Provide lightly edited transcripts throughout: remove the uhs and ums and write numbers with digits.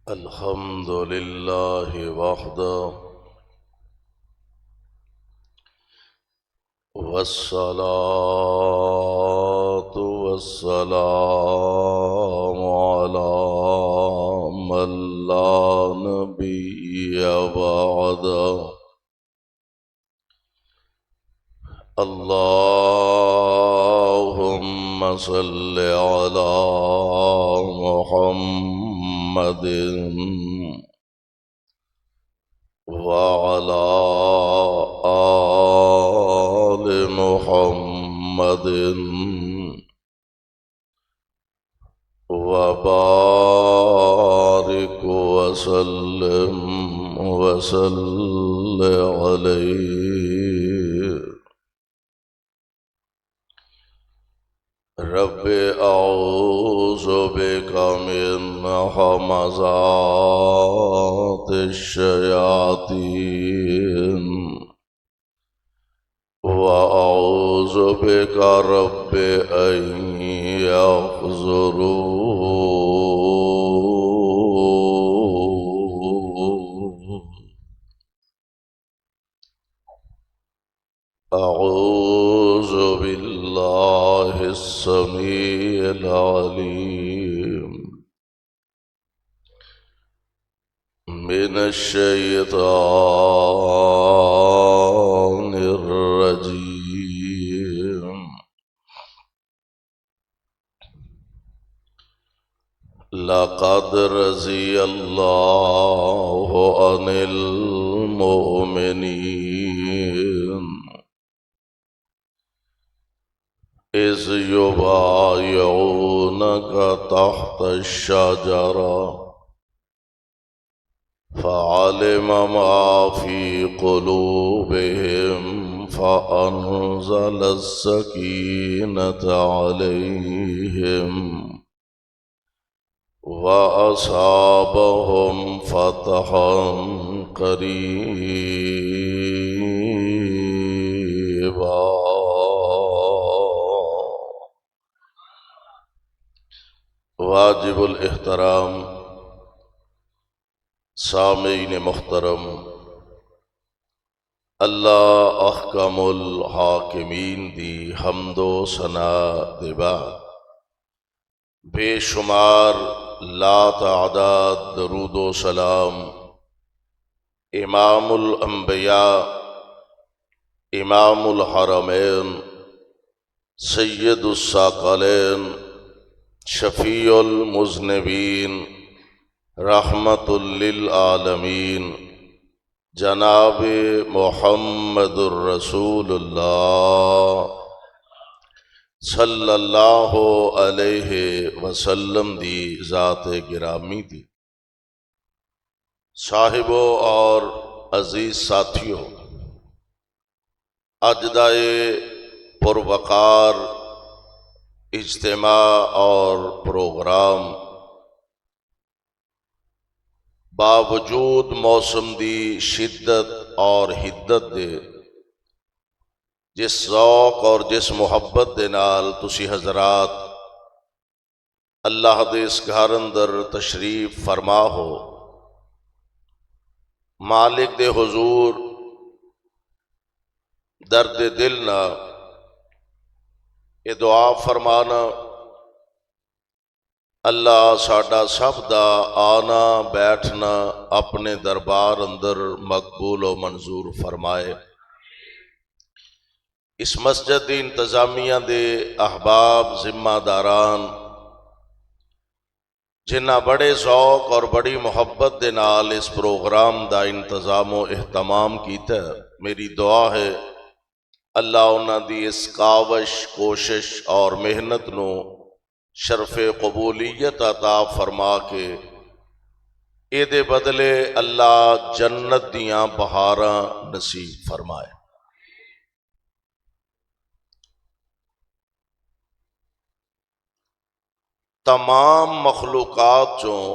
الحمد لله وحده والصلاة والسلام على من لا نبي بعده اللهم صل على محمد وعلى آل محمد وبارك وسلم عليه. رب اعوذ بك من همزات الشياطين واعوذ بك رب ان يحضرون. أعوذ بالله السميع العليم من الشيطان الرجيم. لقد رضي الله عن المؤمنين إذ يبايعونك تحت الشجرة فعلم ما في قلوبهم فأنزل السكينة عليهم وأصابهم فتحا قريبا. واجب الاحترام سامعین محترم، اللہ احکم الحاکمین دی حمد و ثنا دے بعد بے شمار لا تعداد درود و سلام امام الانبیاء، امام الحرمین، سید الثقلین، شفیع المذنبین، رحمت للعالمین، جناب محمد الرسول اللہ صلی اللہ علیہ وسلم دی ذات گرامی دی. صاحبوں اور عزیز ساتھیوں، اج دا پروقار اجتماع اور پروگرام باوجود موسم دی شدت اور حدت دے جس ذوق اور جس محبت دے نال تسی حضرات اللہ دے اس گھر اندر تشریف فرما ہو، مالک دے حضور درد دل نہ یہ دعا فرمانا اللہ ساڈا سب دا آنا بیٹھنا اپنے دربار اندر مقبول و منظور فرمائے. اس مسجد دی انتظامیہ دے احباب ذمہ داران جنہ بڑے ذوق اور بڑی محبت دے نال اس پروگرام دا انتظام و اہتمام کیتا ہے، میری دعا ہے اللہ انہاں دی اس کاوش، کوشش اور محنت نو شرف قبولیت عطا فرما کے اے دے بدلے اللہ جنت دیاں بہاراں نصیب فرمائے. تمام مخلوقات چوں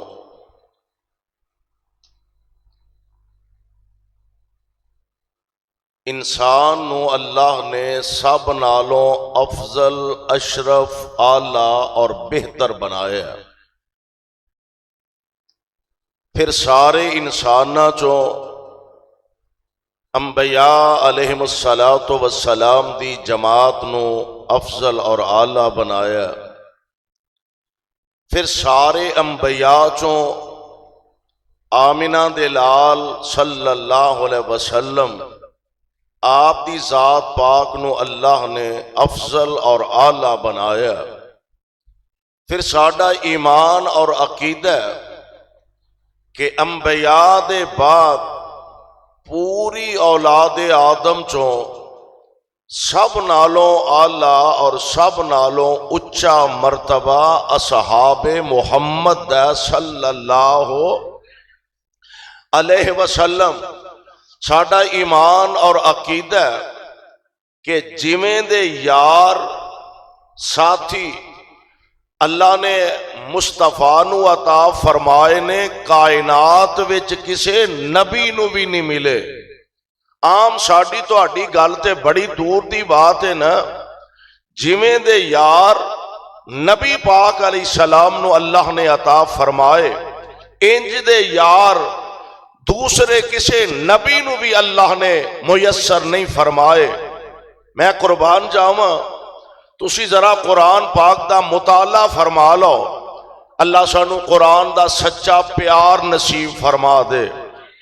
انسان نو اللہ نے سب نالوں افضل، اشرف، اعلیٰ اور بہتر بنایا ہے. پھر سارے انساناں چوں انبیاء علیہم الصلاۃ والسلام دی جماعت نو افضل اور اعلیٰ بنایا، پھر سارے انبیاء چوں آمنہ دے لال صلی اللہ علیہ وسلم آپ دی ذات پاک نو اللہ نے افضل اور اعلیٰ بنایا۔ پھر ساڈا ایمان اور عقیدہ ہے کہ انبیاء دے بعد پوری اولاد آدم چوں سب نالوں اعلیٰ اور سب نالوں اچا مرتبہ اصحاب محمد دا صلی اللہ علیہ وسلم۔ ساڈا ایمان اور عقیدہ ہے کہ جویں دے یار ساتھی اللہ نے مصطفیٰ نو عطا فرمائے نے کائنات وچ کسے نبی نو بھی نہیں ملے۔ عام ساڈی تہاڈی گل تے بڑی دور دی بات ہے نا، جویں دے یار نبی پاک علیہ السلام نو اللہ نے عطا فرمائے، انج دے یار دوسرے کسے نبی نو بھی اللہ نے میسر نہیں فرمائے۔ میں قربان جاواں، تسی ذرا قرآن پاک دا مطالعہ فرما لو، اللہ سانو قرآن دا سچا پیار نصیب فرما دے،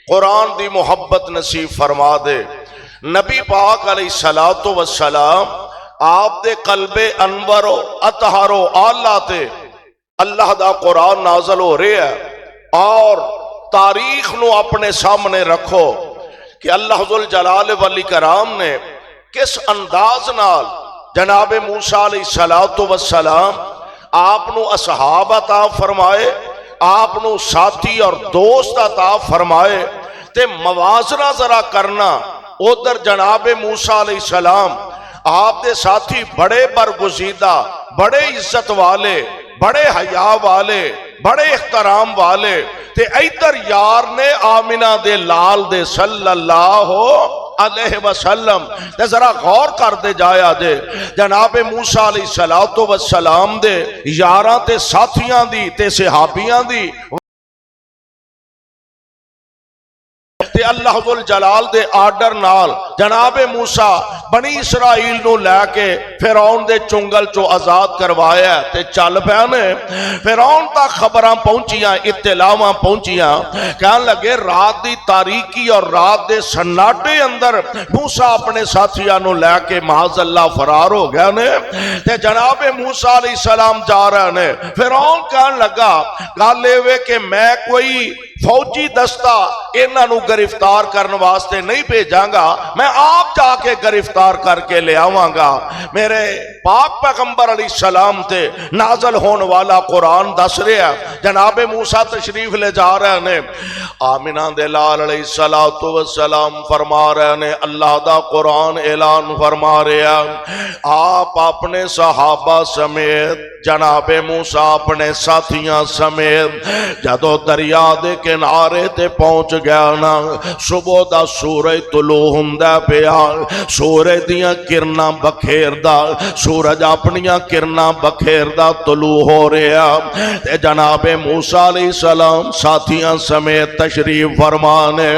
قرآن دی محبت نصیب فرما دے۔ نبی پاک علیہ الصلوۃ والسلام آپ دے قلب انور و اطہر و اعلیٰ تے اللہ دا قرآن نازل ہو رہا ہے، اور تاریخ نو اپنے سامنے رکھو کہ اللہ ذوالجلال والاکرام نے کس انداز نال جناب موسیٰ علیہ الصلوۃ والسلام آپ نو اصحاب عطا فرمائے، آپ نو ساتھی اور دوست عطا فرمائے۔ تے موازنہ ذرا کرنا، ادھر جناب موسیٰ علیہ السلام آپ دے ساتھی بڑے برگزیدہ، بڑے عزت والے، بڑے حیا والے، بڑے احترام والے، تے ادھر یار نے آمنہ دے لال دے صلی اللہ علیہ وسلم۔ تے ذرا غور کر دے جایا جے جناب موسیٰ علیہ الصلوۃ والسلام دے یاراں تے ساتھیاں دی تے صحابیاں دی تے اللہ ذوالجلال دے آرڈر نال جناب موسیٰ بنی اسرائیل نو لے کے فرعون دے چنگل چو آزاد کروایا تے چل پیانے۔ فرعون تک خبراں پہنچیاں، اطلاعاں پہنچیاں، کہنے لگے رات دی تاریکی اور رات دے سناٹے اندر موسیٰ اپنے ساتھیاں نو لے کے معاذ اللہ فرار ہو گیا نے۔ تے جناب موسیٰ علیہ السلام جا رہے نے، فرعون کہنے لگا گل اے کہ میں کوئی فوجی دستہ انہاں نو گرفتار کرنے واسطے نہیں بھیجاں گا، میں آپ جا کے گرفتار کر کے لے آواں گا۔ میرے پاک پیغمبر علیہ السلام تے نازل ہونے والا قرآن دس رہا ہے، جناب موسیٰ تشریف لے جا رہے نے، آمنہ دے لال علیہ الصلوۃ والسلام فرما رہے نے، اللہ دا قرآن اعلان فرما رہا ہے، آپ اپنے صحابہ سمیت جناب موسیٰ اپنے ساتھیاں سمیت جدو دریا دے کنارے تے پہنچ گیا نا، صبح دا سورج طلوع ہوندا پیا، سورج دیاں کرناں بکھیردا، سورج اپنیاں کرناں بکھیردا طلوع ہو رہا، تے جناب موسیٰ علیہ السلام ساتھیاں سمیت تشریف فرمانے،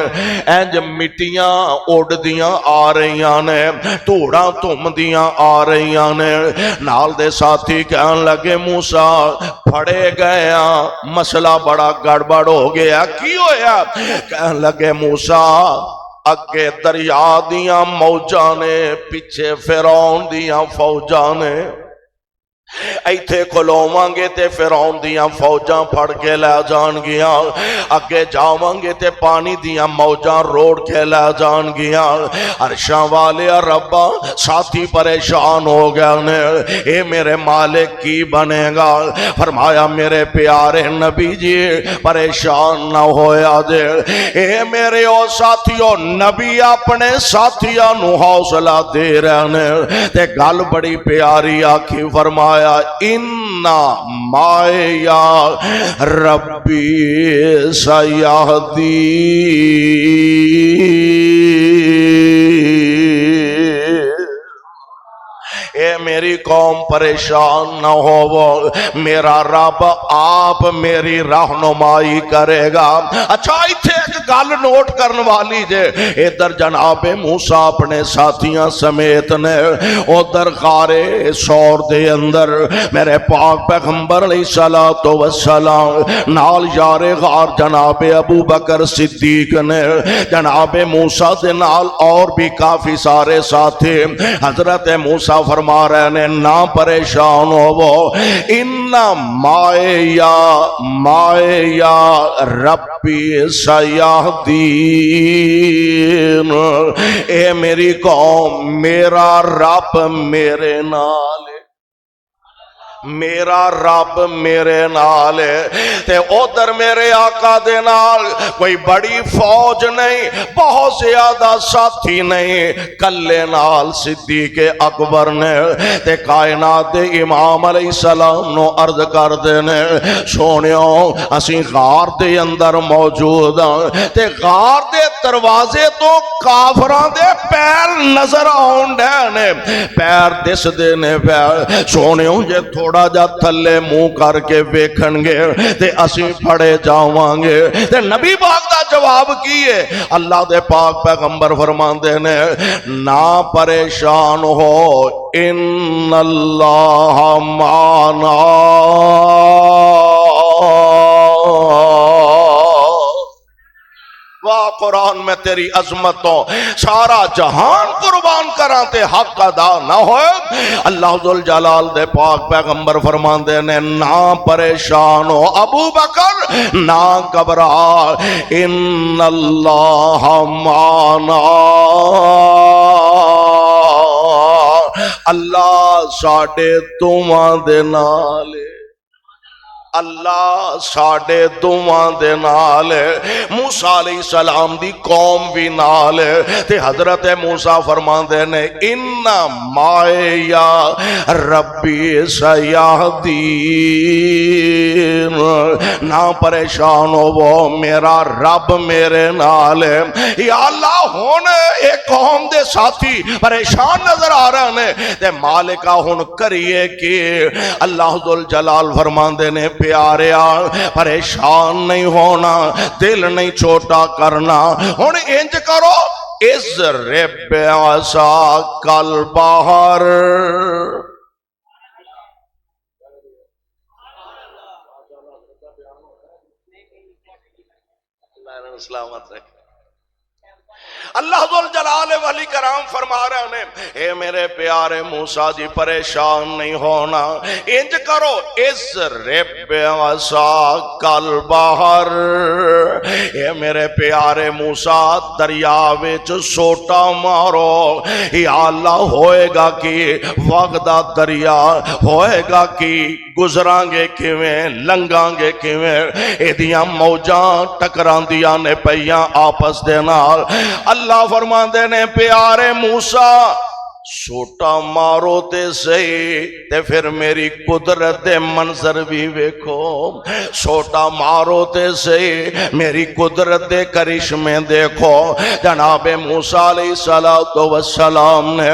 انج مٹیاں اڑدیاں آ رہیاں نے، دھوڑاں دھمدیاں آ رہیاں نے، نال دے ساتھی کہن لگے موسیٰ پھڑے گئے، مسئلہ بڑا گڑبڑ ہو گیا، کی ہویا؟ کہن لگے موسیٰ اگے دریا دیاں موجاں نے، پیچھے فرعون دیاں فوجاں نے، ایتھے کھلوواں گے تے فرعون دیاں فوجاں پھڑ کے لے جان گیاں، اگے جاواں گے تے پانی دیاں موجاں روڑ کے لے جان گیاں۔ عرشاں والے ربا ساتھی پریشان ہو گیا نے، اے میرے مالک کی بنے گا؟ فرمایا میرے پیارے نبی جی پریشان نہ ہویا دے، اے میرے او ساتھیوں، نبی اپنے ساتھیاں نو حوصلہ دے رہے نے، تے گل بڑی پیاری آکھی، فرمایا اِنَّا مَعِیَ رَبِّی سَیَہْدِینِ، اے میرے میری قوم پریشان نہ ہو، میرا رب آپ میری رہنمائی کرے گا۔ اچھا ایتھے ایک گل نوٹ کرن والی جے، ادھر جناب موسیٰ اپنے ساتھیاں سمیت نے ادھر غار سور دے اندر میرے پاک پیغمبر علیہ السلام نال یار غار جناب ابو بکر صدیق نے، جناب موسیٰ دے نال اور بھی کافی سارے ساتھی۔ حضرت موسیٰ فرما رہے نے نہ پریشان ہو، ان مائے یا ربی سیہدین، اے میری قوم میرا رب میرے نال، میرا رب میرے نال تے ادھر میرے آقا دے نال کوئی بڑی فوج نہیں، بہت زیادہ ساتھی نہیں، کلے نال صدیق اکبر نے تے کائنات دے امام علیہ السلام نو عرض کر دینے سونیوں اسی غار دے اندر موجود ہیں تے غار دے دروازے تو کافراں دے پیر نظر آن ڈے، پیر دس دینے پیر سونیوں جے تھوڑا جا تھلے منہ کر کے ویکھن گے تے اسی پھڑے جاواں گے۔ تے نبی پاک دا جواب کیے، اللہ دے پاک پیغمبر فرماندے نے نہ پریشان ہو، ان اللہ معنا، واہ قرآن میں تیری عظمتوں سارا جہان قربان کراں تے حق ادا نہ ہوئے۔ اللہ ذوالجلال دے پاک پیغمبر فرماندے نے نہ پریشان ہو ابو بکر، نہ گھبرا، ان اللہ معنا، اللہ ساڈے تواں دے نال، اللہ ساڈے دوواں دے نال، موسیٰ علیہ السلام دی قوم بھی نال تے حضرت موسیٰ فرماندے نے ان مائے یا ربی سیہدین، نہ پریشان ہو میرا رب میرے نال۔ یا اللہ ہن ایک قوم دے ساتھی پریشان نظر آ رہے نے تے مالکہ ہن کریے کہ اللہ ذوالجلال فرماندے نے پیاریا پریشان نہیں ہونا، دل نہیں چھوٹا کرنا، ہن انج کرو اضرب بعصاک البحر، اللہ سلامت رکھے۔ اللہ ذوالجلال والی کرام فرما رہے ہیں اے میرے پیارے موسیٰ جی پریشان نہیں ہونا، انج کرو اضرب بعصاک البحر، اے میرے پیارے موسیٰ دریا وچ سوٹا مارو، یا اللہ ہوئے گا کہ وگدا دریا ہوئے گا کہ گزراں گے کیویں لنگاں گے کیویں، ایدیاں موجاں ٹکران دیاں نے پیاں آپس دے نال۔ اللہ فرماندے نے پیارے موسیٰ سوٹا مارو تے صحیح تے پھر میری قدرت دے منظر بھی ویکھو، سوٹا مارو تے صحیح میری قدرت دے کرشمے دیکھو۔ جناب موسیٰ علیہ السلام نے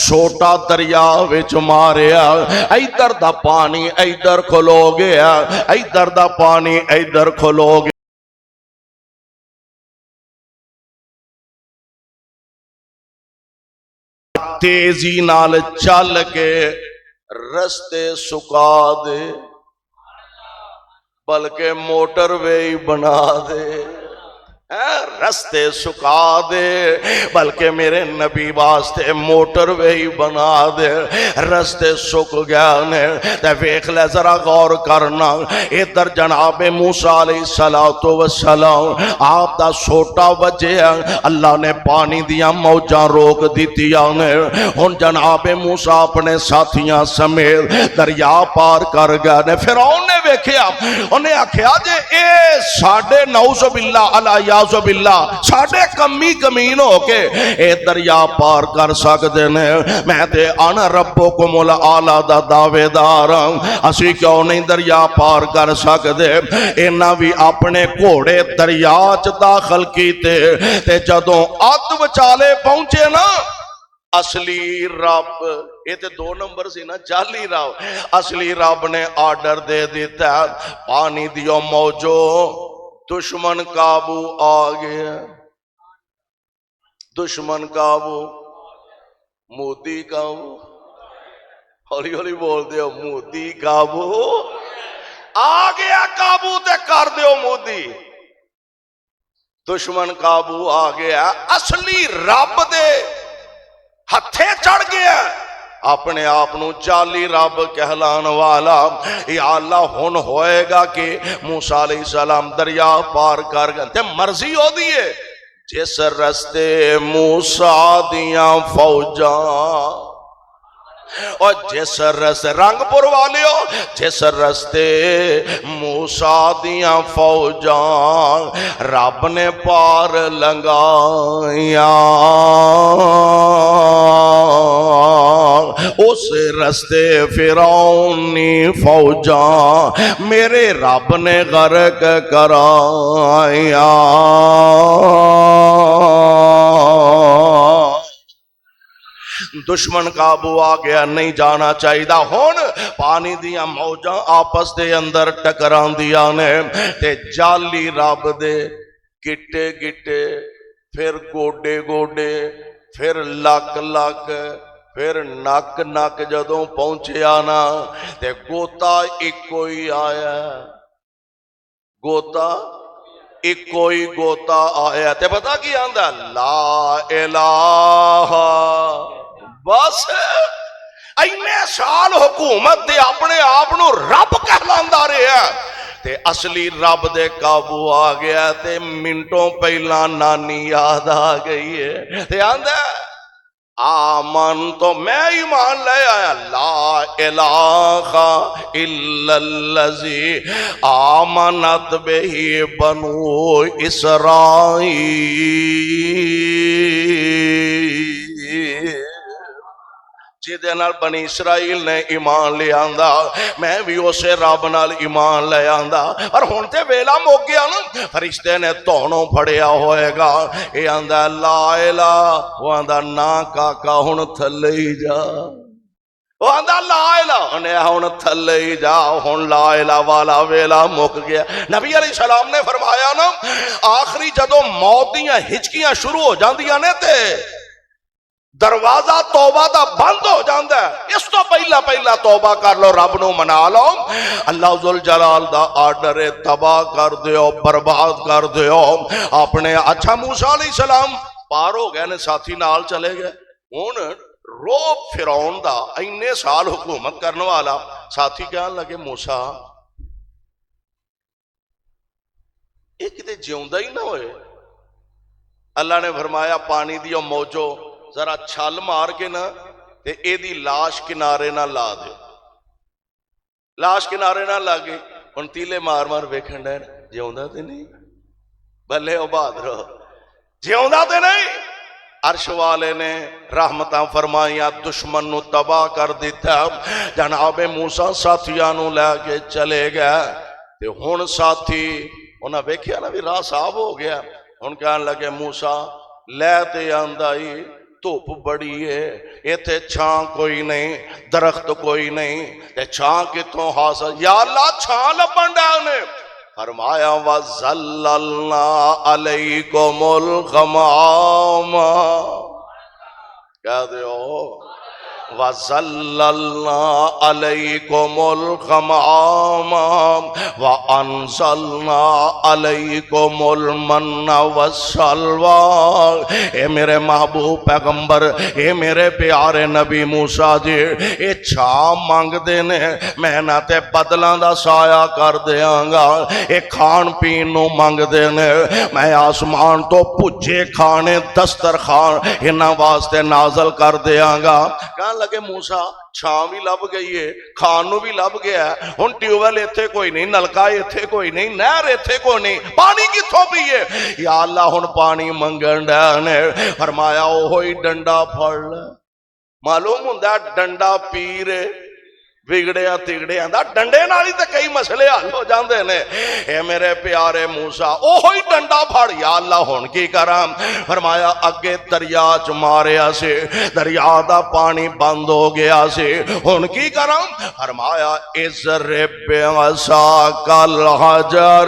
سوٹا دریا وچ ماریا، ایدر دا پانی ایدر کھلو گیا، ایدر دا پانی ایدر کھلو گیا، تیزی نال چل کے رستے سکا دے، بلکہ موٹر وے بنا دے، رستے سکا دے، بلکہ میرے نبی واسطے موٹر وے بنا دے۔ رستے سک گیا نے تے ویکھ لے ذرا غور کرنا، ادھر جناب موسیٰ علیہ السلام آپ دا سوٹا وجے اللہ نے پانی دیا موجاں روک دیتیاں نے، ہن جناب موسیٰ اپنے ساتھیاں سمیت دریا پار کر گیا نے۔ فرعون نے ویکھیا، انہیں آکھیا جے اے ساڈے نعوذ باللہ علیہ باللہ ساڑھے کمی کمین ہو کے اے دریا پار کر سکتے نے، میں تے انا ربکم الاعلی دا دعوے دار اسی کیوں نہیں دریا پار کر سکتے؟ انہاں بھی اپنے گھوڑے دریا چ داخل کیتے تے جدوں اد وچالے پہنچے نا، اصلی رب یہ تے 2 نمبر سی نا، جعلی رب۔ اصلی رب نے آرڈر دے دیتا ہے، پانی دیو موجو، دشمن قابو آ گیا، دشمن قابو، مودی قابو، ہولی ہولی بول دیو، مودی قابو آ گیا، قابو تے کر دیو مودی، دشمن قابو آ گیا۔ اصلی رب دے ہتھے چڑھ گیا، اپنے آپ نو جعلی رب کہلان والا۔ یا اللہ ہن ہوئے گا کہ موسیٰ علیہ السلام دریا پار کر گئے تے مرضی ہو دیئے، جس رستے موسیٰ دیاں فوجاں، اور جس رستے رنگ پور والیو، جس رستے موسیٰ دیاں فوجاں رب نے پار لنگائیاں، اس رستے فرعونی فوجاں میرے رب نے غرق کرائیاں۔ دشمن قابو آ گیا، نہیں جانا چاہیے ہون، پانی دیاں موجاں آپس دے اندر ٹکران دیا نے، تے جعلی رب دے گٹے گٹے، پھر گوڈے گوڈے، پھر لک لک، پھر نک نک جدوں پہنچے آنا، تے گوتا ایک کوئی آیا، گوتا ایک کوئی گوتا آیا، تے پتہ کی آندہ لا الہ، بس اینے سال حکومت دے اپنے آپنو رب کہلاندا رہے ہیں، تے اصلی رب دے قابو آ گیا، تے منٹوں پہلا نانی یاد آ گئی ہے، تے آندہ آمن تو میں ایمان لے آیا، لا الہ الا الذی آمنت بہ بنو اسرائیل، جیدے نال بنی اسرائیل نے ایمان لے آندا، میں بھی اسے رب نال ایمان لے آندا۔ اور ہونتے ویلا موک گیا نا، فرشتے نے تونوں پھڑیا ہوئے گا، اے آندا لا الہ، وہ آندا نا کاکا ہون تھلے ہی جا، وہ آندا لا الہ، انہیں ہون تھلے ہی جا، ہون لا الہ والا ویلا موک گیا۔ نبی علیہ السلام نے فرمایا نا، آخری جدوں موت دیاں ہچکیاں شروع ہو جاندیاں نے تے دروازہ توبہ دا بند ہو جاندہ ہے، اس تو پہلا پہلا توبہ کر لو، رب نو منا لو، اللہ ذوالجلال دا آرڈر تباہ کر دیو، برباد کر دیو اپنے۔ اچھا موسیٰ علیہ السلام پار ہو گئے نے، ساتھی نال چلے گئے، ہون روب فرعون دا اینے سال حکومت کرنے والا ساتھی کہنے لگے موسیٰ ایک کتے جیوندہ ہی نہ ہوئے۔ اللہ نے فرمایا پانی دیو موجو، ذرا چھال مار کے نا تے اے دی لاش کنارے نہ لا دے، لاش کنارے نہ لگے، ان تیلے مار مار ویکھن ڈے جیوندہ تے نہیں، بھلے او بہادر جیوندہ تے نہیں۔ عرش والے نے رحمتاں فرمائیاں، دشمن نو تباہ کر دیتا، جناب موسیٰ ساتھیانو لے کے چلے گئے، تے ہن ساتھی انہاں ویکھیا نا بھی راہ صاحب ہو گیا، ہن کہنے لگے موسیٰ لے تے آندائی، دھوپ بڑی ہے، ایتھے چھان کوئی نہیں، درخت کوئی نہیں، تے چھان کتوں حاصل، یا اللہ چھان لبن ڈے انہیں، فرمایا وَزَلَّلْنَا عَلَيْكُمُ الْغَمَامَ، کہہ دے ہو وَزَلَّلْنَا عَلَيْكُمُ الْغَمَامَ وَأَنزَلْنَا عَلَيْكُمُ الْمَنَّ وَالسَّلْوَىٰ۔ اے میرے محبوب پیغمبر، اے میرے پیارے نبی موسیٰ جی، اے چھاں مانگ دینے میں نہ تے بدلاں دا سایہ کر دیاں گا، اے کھان پین نو مانگ دینے میں آسمان تو پجھے کھانے دسترخوان انہاں واسطے نازل کر دیاں گا۔ کہاں لگے موسیٰ چھاں بھی لب گئی ہے، کھانو بھی لب گیا ہے، ہن ٹیوبل ایتھے کوئی نہیں، نلکا ایتھے کوئی نہیں، نہر ایتھے کوئی نہیں، پانی کتھوں پیے؟ یا اللہ ہن پانی منگن ڈے، فرمایا اوہی ڈنڈا پھڑ لے، معلوم ہوندا ڈنڈا پیر ਵਿਗੜਿਆ ਤਿਗੜਿਆਂ ਦਾ ਡੰਡੇ ਨਾਲ ਹੀ ਤੇ ਕਈ ਮਸਲੇ ਹੱਲ ਹੋ ਜਾਂਦੇ ਨੇ। ਇਹ ਮੇਰੇ ਪਿਆਰੇ ਮੂਸਾ ਉਹੋ ਹੀ ਡੰਡਾ ਫੜ, ਯਾ ਅੱਲਾ ਹੁਣ ਕੀ ਕਰਾਂ। ਫਰਮਾਇਆ ਅੱਗੇ ਦਰਿਆ ਚ ਮਾਰਿਆ ਸੀ, ਦਰਿਆ ਦਾ ਪਾਣੀ ਬੰਦ ਹੋ ਗਿਆ ਸੀ, ਹੁਣ ਕੀ ਕਰਾਂ। ਫਰਮਾਇਆ ਇਜ਼ਰਿਬ ਬਿਅਸਾਕਲ ਹਜਰ,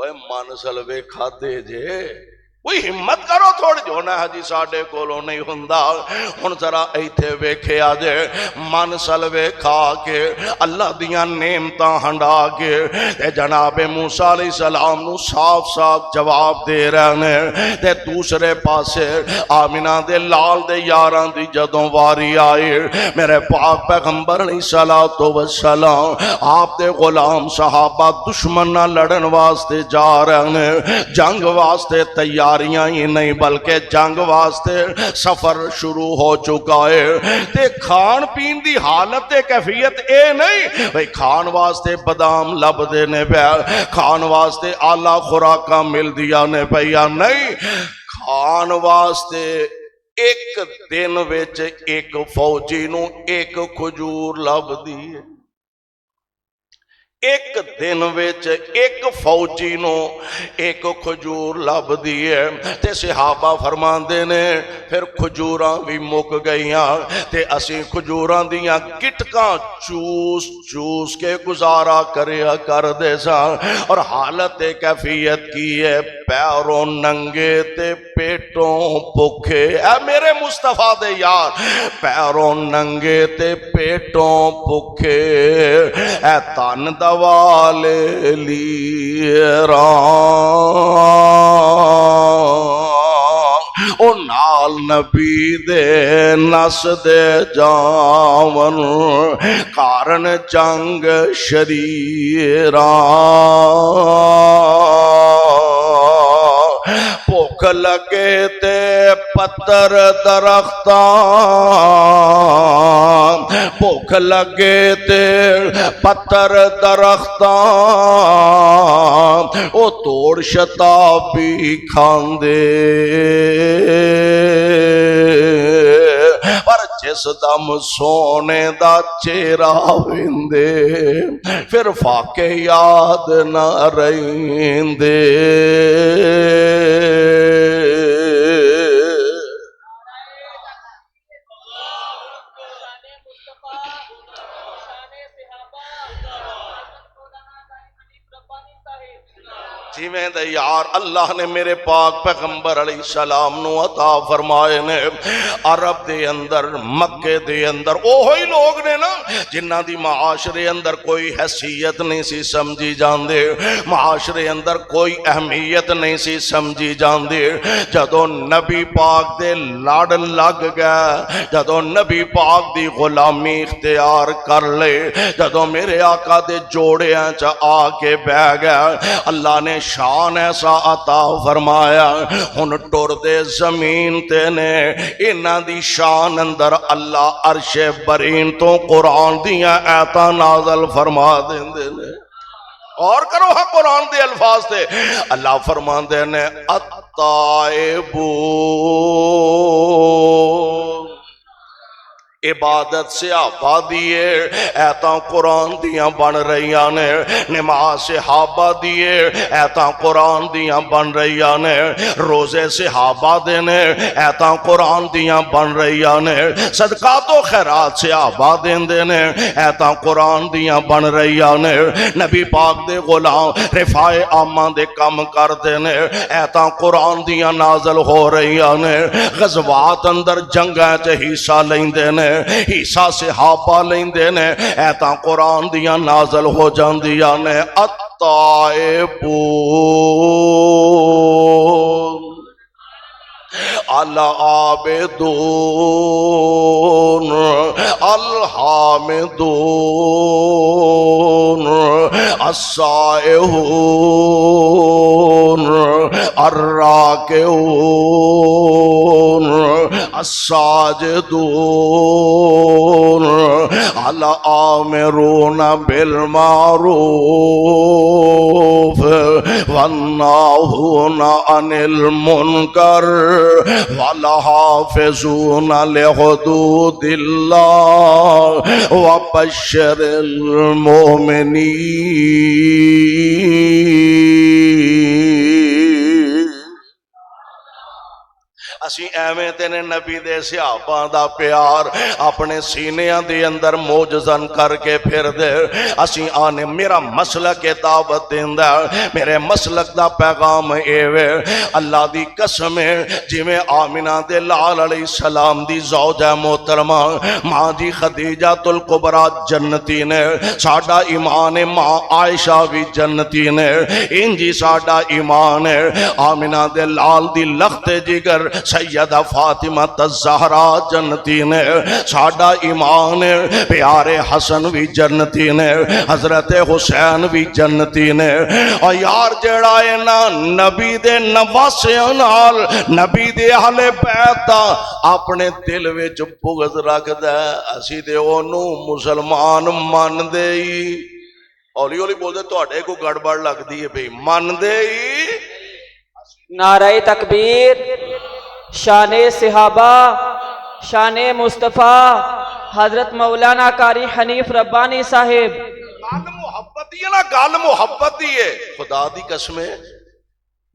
اوے من سلوے کھادے جے کوئی ہمت کرو تھوڑی جو نہ جی ساڈے کولوں نہیں ہوندا ہن ذرا ایتھے ویکھیا جے من سلوے کھا کے اللہ دیاں نعمتاں ہنڈا کے تے جناب موسیٰ علیہ السلام نو صاف صاف جواب دے رہے نے تے دوسرے پاسے آمنہ دے لال دے یاراں دی جدوں واری آئے میرے پاک پیغمبر علیہ السلام آپ دے غلام صحابہ دشمن نہ لڑن واسطے جا رہے ہیں جنگ واسطے تیاریاں ہی نہیں بلکہ جنگ واسطے سفر شروع ہو چکا ہے تے کھان پین دی حالت کیفیت اے نہیں بھئی کھان واسطے بادام لب دینے پہ کھان واسطے اعلیٰ خوراکاں مل دیا نے پیا نہیں کھان واسطے ایک دن وچ ایک فوجی نو ایک کھجور لب دیے ایک دن وچ ایک فوجی نو ایک کھجور لب دیے تے صحابہ فرماندے نے پھر کھجوراں بھی مک گئیاں تے اسی کھجوراں دیاں گٹکاں چوس چوس کے گزارا کریا کر دے سا اور حالت کیفیت کی ہے پیروں ننگے تے پیٹوں بھوکے اے میرے مصطفیٰ دے یار پیروں ننگے تے پیٹوں بھوکے اے تن دوالے لیران او نال نبی دے نس دے جاون کارن جنگ شریران بھوک لگے تے پتر درختان بھوک لگے تے پتر درختان او توڑ شتابی کھاندے پر جس دم سونے دا چہرہ ویندے پھر فاقے یاد نہ رہندے جی میں دے یار اللہ نے میرے پاک پیغمبر علیہ السلام نو عطا فرمائے نے عرب دے اندر مکے دے اندر اوہی لوگ نے نا جنہ دی معاشرے اندر کوئی حیثیت نہیں سی سمجھی جاندے معاشرے اندر کوئی اہمیت نہیں سی سمجھی جاندے جدو نبی پاک دے لڑ لگ گئے جدو نبی پاک دی غلامی اختیار کر لے جدو میرے آقا دے جوڑے چا آ کے بہ گئے اللہ نے شان ایسا عطا فرمایا ہن ٹر دے زمین تے نے انہاں دی شان اندر اللہ عرش برین تو قرآن دیاں آیتاں نازل فرما دیندے نے اور کرو ہاں قرآن دے الفاظ تے اللہ فرماندے نے التائبون عبادت سے آبادیے ایتاں قرآن دیاں بن رہیاں نے نماز صحابہ دیے ایتاں قرآن دیاں بن رہیاں نے روزے صحابہ دینے ایتاں قرآن دیاں بن رہیاں نے صدقات و خیرات صحابہ دینے ایتاں قرآن دیاں بن رہیاں نے نبی پاک دے غلام رفاع عامہ دے کم کر دینے ایتاں قرآن دیاں نازل ہو رہیاں نے غزوات اندر جنگاں چے حصہ لیندے نے حصہ صحابہ لیندے نے ایتاں قرآن دیاں نازل ہو جاندیاں نے التائبون العابدون الحامدون السائحون الراکعون الساجدون الآمرون بالمعروف والناهون عن المنکر والحافظون لحدود اللہ وبشر المؤمنین اسی ایویں تے نے نبی دے صحابہ دا پیار اپنے سینیاں دے اندر موجزن کر کے پھر دے اسی آنے میرا مسلک دعوت دیندا میرے مسلک دا پیغام ایوے اللہ دی قسم جی میں آمنہ دے لال علیہ السلام دی زوجہ محترمہ ماں جی خدیجہ الکبریٰ جنتی نے ساڈا ایمان ماں عائشہ بھی جنتی نے انجی ساڈا ایمان ہے آمنہ دے لال دی لخت جگر سیدہ فاطمہ الزہرا جنتی نے ساڈا ایمان ہے پیارے حسن بھی جنتی نے حضرت حسین بھی جنتی نے اور یار جڑا ہے نا نبی دے نواسیاں نال نبی دے اہل بیت دا اپنے دل وچ بغض رکھدا ہے اسی تے اونوں مسلمان من دے ہی اولی اولی بول دے تواڈے کو گڑبڑ لگدی ہے بھئی من دے ہی نعرہ تکبیر شان صحابہ شان مصطفیٰ حضرت مولانا قاری حنیف ربانی صاحب گل محبت دی ہے نا گل محبت دی ہے خدا دی قسم ہے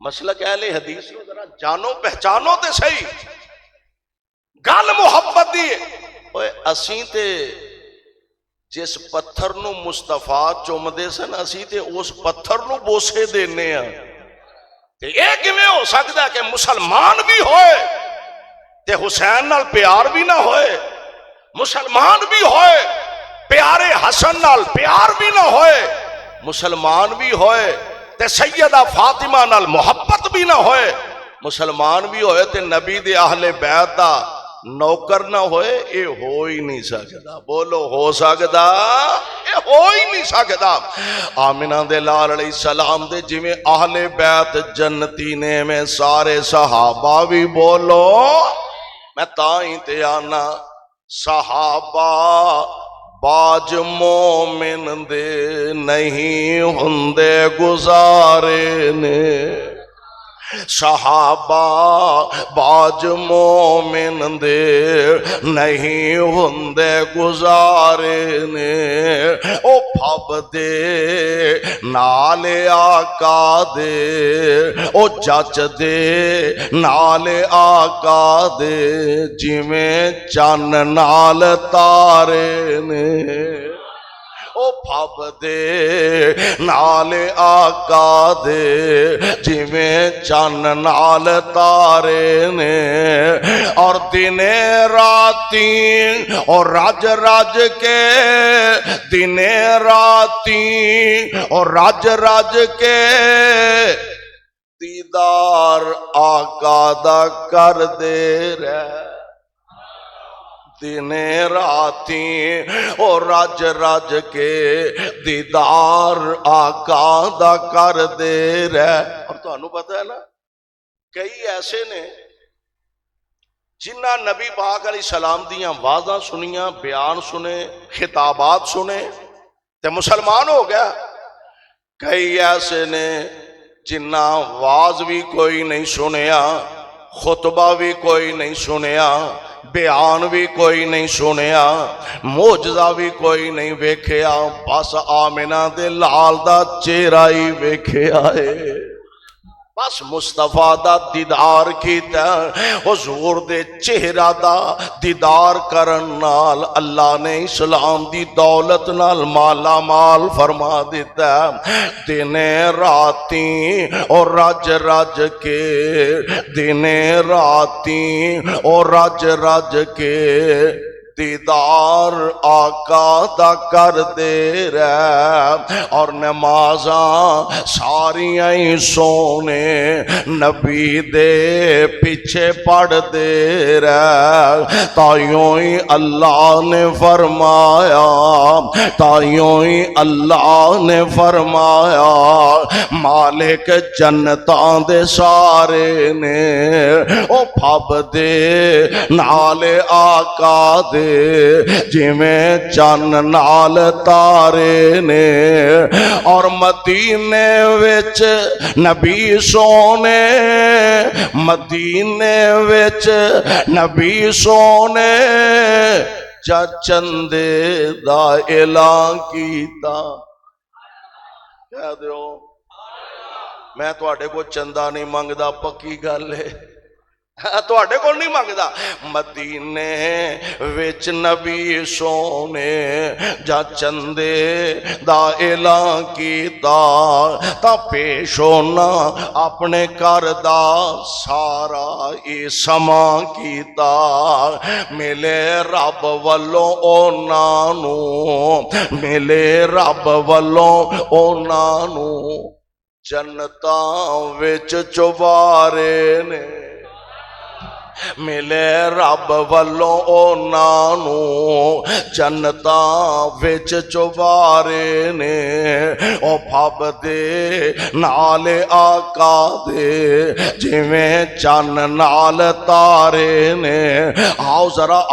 مسلک اہل حدیث نو ذرا جانو پہچانو تے صحیح گل محبت دی ہے اوے اسیں تے جس پتھر نو مصطفیٰ چومدے سن اسی تے اس پتھر نو بوسے دینے ہیں تے اے کیویں ہو سکدا ہے کہ مسلمان بھی ہوئے تے حسین نال پیار بھی نہ ہوئے مسلمان بھی ہوئے پیارے حسن نال پیار بھی نہ ہوئے مسلمان بھی ہوئے تے سیدہ فاطمہ نال محبت بھی نہ ہوئے مسلمان بھی ہوئے تے نبی دے اہل بیت دا نوکر نہ ہوئے اے ہو ہی نہیں سکتا بولو ہو سکتا اے ہو ہی نہیں سکتا آمنہ دے لال علیہ السلام دے جی میں اہل بیت جنتی نے میں سارے صحابہ بھی بولو میں تائیں تے آنا صحابہ باج مومن دے نہیں ہندے گزارے نے صحابہ باج مومن دے نہیں ہندے گزارے نے او پھب دے نال آقا دے او جچ دے نال آقا دے جی میں چن نال تارے نے او پھب دے نال آقا دے جی میں چن نال تارے نے اور دن راتی اور رج رج کے دن راتی اور رج رج کے دیدار آقا دا کر دے رہے دن راتی اور رج رج کے دیدار آقا دا کر دے رہے اور تو انہوں پتہ ہے نا کئی ایسے نے جنہ نبی پاک علیہ السلام دیاں وعظاں سنیاں بیان سنے خطابات سنے تے مسلمان ہو گیا کئی ایسے نے جنہ واز بھی کوئی نہیں سنیا خطبہ بھی کوئی نہیں سنیا بیان بھی کوئی نہیں سنیا معجزہ بھی کوئی نہیں ویکھیا بس آمنہ دے لال دا چہرہ ہی ویکھیا ہے بس مصطفیٰ دا دیدار کیتا حضور دے چہرہ دا دیدار کرن نال اللہ نے اسلام دی دولت نال مالا مال فرما دیتا دن راتی اور رج رج کے دن راتی اور رج رج کے دیدار آقا دا کر دے رہے اور نمازاں ساریاں ہی سونے نبی دے پیچھے پڑھ دے رہے تائیوں ہی اللہ نے فرمایا تائیوں ہی اللہ نے فرمایا مالک جنتاں دے سارے نے او پھب دے نال آقا دے جی میں چن نال تارے نے اور مدینے وچ نبی سونے مدینے وچ نبی سونے چندے دا اعلان کیتا کہہ دیو میں تواڈے کو چندہ نہیں منگدا پکی گل ہے ਤੁਹਾਡੇ ਕੋਲ ਨਹੀਂ ਮੰਗਦਾ। ਮਦੀਨੇ ਵਿੱਚ ਨਬੀ ਸੋਨੇ ਜਾਂ ਚੰਦੇ ਦਾ ਐਲਾਨ ਕੀਤਾ ਤਾਂ ਪੇਸ਼ ਹੋਣਾ ਆਪਣੇ ਘਰ ਦਾ ਸਾਰਾ ਇਹ ਸਮਾਂ ਕੀਤਾ। ਮਿਲੇ ਰੱਬ ਵੱਲੋਂ ਉਹਨਾਂ ਨੂੰ, ਮਿਲੇ ਰੱਬ ਵੱਲੋਂ ਉਹਨਾਂ ਨੂੰ ਜੰਨਤਾਂ ਵਿੱਚ ਚੁਬਾਰੇ ਨੇ। ਮਿਲੇ ਰੱਬ ਵੱਲੋਂ ਉਹਨਾਂ ਨੂੰ ਜੰਨਤਾਂ ਵਿੱਚ ਚੁਬਾਰੇ ਨੇ। ਉਹ ਫੱਬ ਦੇ ਨਾਲ ਆਕਾ ਦੇ ਜਿਵੇਂ ਚੰਨ ਨਾਲ ਤਾਰੇ ਨੇ। ਆਓ ਜ਼ਰਾ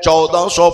1400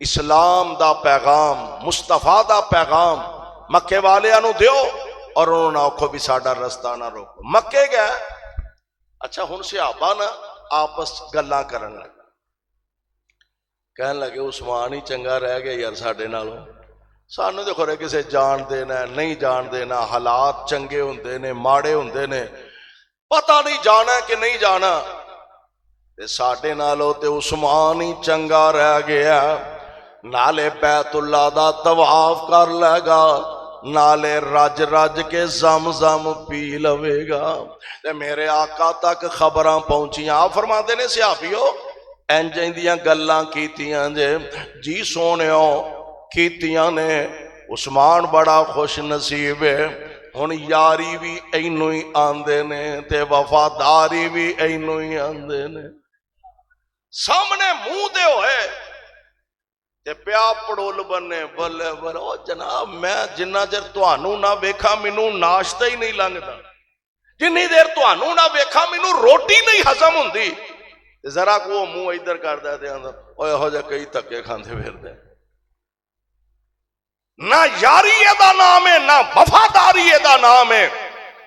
اسلام دا پیغام، مصطفیٰ دا پیغام مکے والیاں نو دیو اور انہوں نے آکھو بھی ساڈا رستہ نہ روکو۔ مکے گئے، اچھا ہن صحابہ نا آپس گلاں کرن لگے، کہن لگے عثمان ہی چنگا رہ گیا یار ساڈے نالوں، سانو تے خورے کسے جان دینا نہیں جان دینا، حالات چنگے ہوندے نے ماڑے ہوندے نے، پتہ نہیں جانا کہ نہیں جانا، تے ساڈے نالوں تے عثمان ہی چنگا رہ گیا، نالے بیت اللہ دا طواف کر لے گا، نالے رج رج کے زمزم پی لوے گا۔ تے میرے آقا تک خبراں پہنچیاں، آپ فرماندے نے صحابیو انج دیاں گلاں کیتیاں جے جی سونیو کیتیاں نے، عثمان بڑا خوش نصیب ہے، ہن یاری بھی اینو ہی آندے نے تے وفاداری بھی اینو ہی آندے نے، سامنے منہ دے ہوئے تے پیا پڑول بنے بلے بلے، او جناب میں جنہ چر تہانوں نہ ویکھا مینوں ناشتہ ہی نہیں لنگدا، جنی دیر تہانوں نہ ویکھا مینوں روٹی نہیں ہضم ہوندی، ذرا کو منہ ادھر کردا تے اندر اوے ہو جا کئی تکے کھاندے پھردے، نہ یاری دا نام ہے نہ وفاداری دا نام ہے،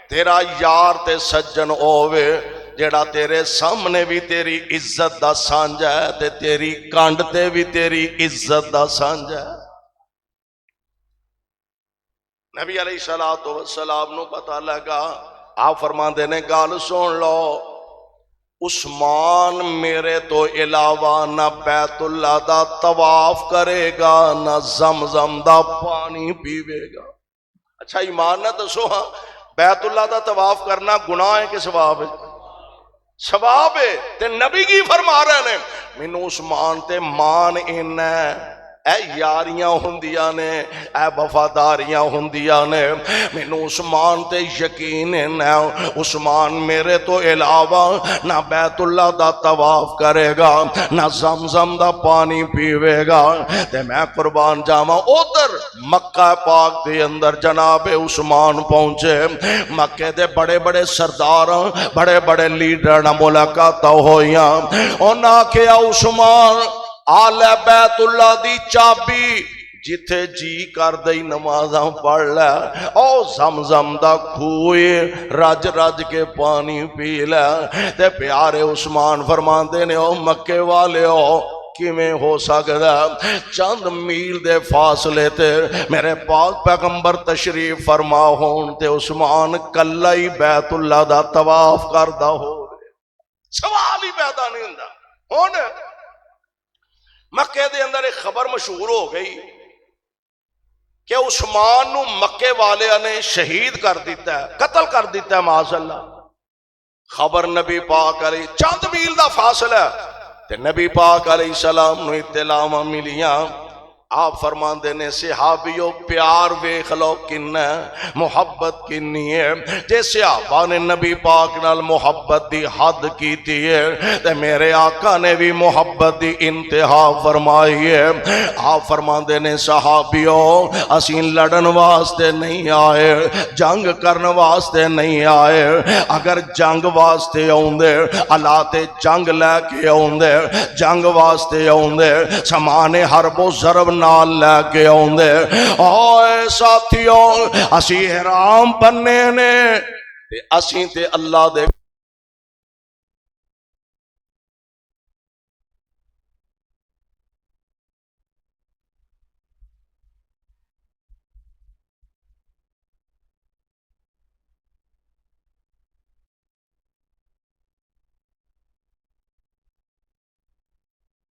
تیرا یار تے سجن ہووے جیڑا تیرے سامنے بھی تیری عزت دا سانجا ہے تے تیری کانڈ تے بھی تیری عزت دا سانجا ہے۔ نبی علیہ السلام نو پتہ لگا، آپ فرماندے نے گل سن لو، عثمان میرے تو علاوہ نہ بیت اللہ دا طواف کرے گا نہ زمزم دا پانی پیوے گا۔ اچھا ایمان نہ دسو ہاں بیت اللہ دا طواف کرنا گناہ ہے کہ ثواب ہے؟ ثواب ہے، تے نبی کی فرما رہے ہیں مینوں عثمان تے مان اینا اے یاریاں ہوندیاں نے اے وفاداریاں ہوندیاں نے، مینوں عثمان تے یقین ہے عثمان میرے تو علاوہ نہ بیت اللہ دا طواف کرے گا نہ زمزم دا پانی پیوے گا، تے میں قربان جاواں ادھر مکہ پاک دے اندر جناب عثمان پہنچے، مکے دے بڑے بڑے سرداراں بڑے بڑے لیڈر نہ ملاقات ہوئیاں، انہاں آکھیا عثمان آل بیت اللہ دی چابی جتھے جی کر دئی نمازاں پڑھ لے، او زمزم دا کھوئے رج رج کے پانی پی لے، تے پیارے عثمان فرماندے نے او مکے والے او کیویں ہو سکدا، چند میل دے فاصلے تے میرے پاک پیغمبر تشریف فرما ہون تے عثمان کلا ہی بیت اللہ دا طواف کردا ہو، سوال ہی پیدا نہیں ہوندا۔ ہن مکے دے اندر ایک خبر مشہور ہو گئی کہ عثمان نو مکے والے نے شہید کر دیتا ہے، قتل کر دیتا ہے معاذ اللہ۔ خبر نبی پاک علیہ چند میل دا فاصلہ تے نبی پاک علیہ السلام نو اطلاع ملیاں، آپ فرماندے نے صحابیو پیار ویکھ لو کنا محبت کنی ہے، جے صحابہ نے نبی پاک نال محبت دی حد کیتی ہے تے میرے آقا نے بھی محبت دی انتہا فرمائی ہے۔ آپ فرماندے نے صحابیو اسیں لڑن واسطے نہیں آئے، جنگ کرن واسطے نہیں آئے، اگر جنگ واسطے آوندے آلات جنگ لے کے آوندے، جنگ واسطے آوندے سامان حرب و ضرب نال لے کے آوندے، اوے ساتھیوں اسی احرام بننے نے تے اسیں تے اللہ دے